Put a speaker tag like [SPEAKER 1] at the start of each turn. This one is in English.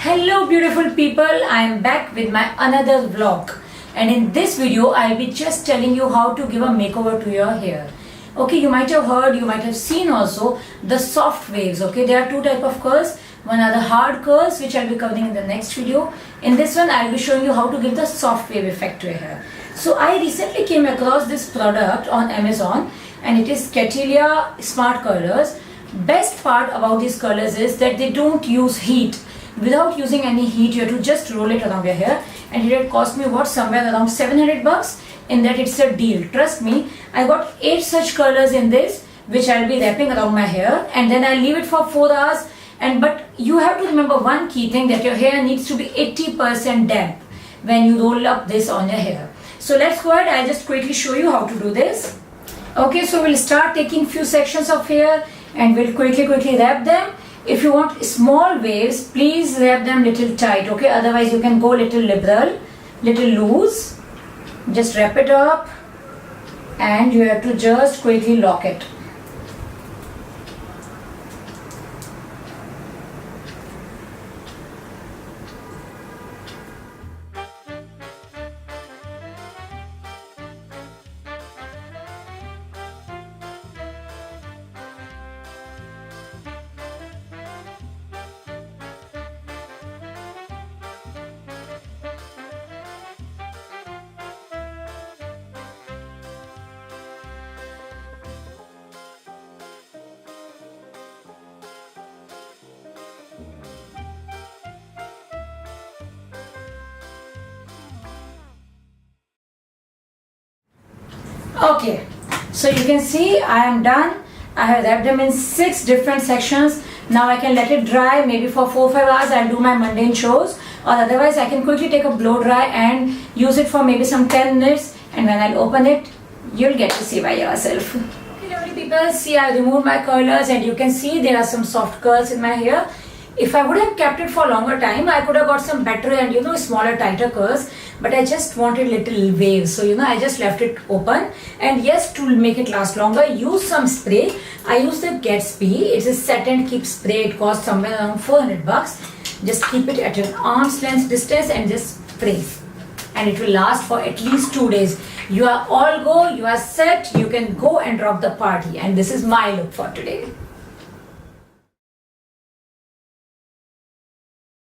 [SPEAKER 1] Hello beautiful people, I am back with my another vlog, and in this video I'll be just telling you how to give a makeover to your hair. Okay, you might have heard, you might have seen also the soft waves. Okay, there are two type of curls. One are the hard curls, which I'll be covering in the next video. In this one I'll be showing you how to give the soft wave effect to your hair. So I recently came across this product on Amazon, and it is Catilia Smart Curlers. Best part about these curlers is that they don't use heat. Without using any heat, you have to just roll it around your hair, and it had cost me somewhere around 700 bucks. In that, it's a deal. Trust me, I got 8 such curlers in this, which I'll be wrapping around my hair, and then I'll leave it for 4 hours. But you have to remember one key thing, that your hair needs to be 80% damp when you roll up this on your hair. So let's go ahead. I'll just quickly show you how to do this. Okay, so we'll start taking few sections of hair and we'll quickly wrap them. If you want small waves, please wrap them little tight, okay? Otherwise you can go little liberal, little loose. Just wrap it up and you have to just quickly lock it. Okay, so you can see I am done. I have wrapped them in 6 different sections. Now I can let it dry maybe for 4-5 hours. I'll do my mundane chores, or otherwise I can quickly take a blow dry and use it for maybe some 10 minutes, and when I'll open it, you'll get to see by yourself. Okay, lovely people, see, I removed my curlers and you can see there are some soft curls in my hair. If I would have kept it for a longer time, I could have got some better and smaller, tighter curls, but I just wanted little waves, so I just left it open. And yes, to make it last longer, use some spray. I use the Gatsby. It's a set and keep spray. It costs somewhere around 400 bucks. Just keep it at an arm's length distance and just spray, and it will last for at least 2 days. You are all go, you are set, you can go and rock the party. And this is my look for today.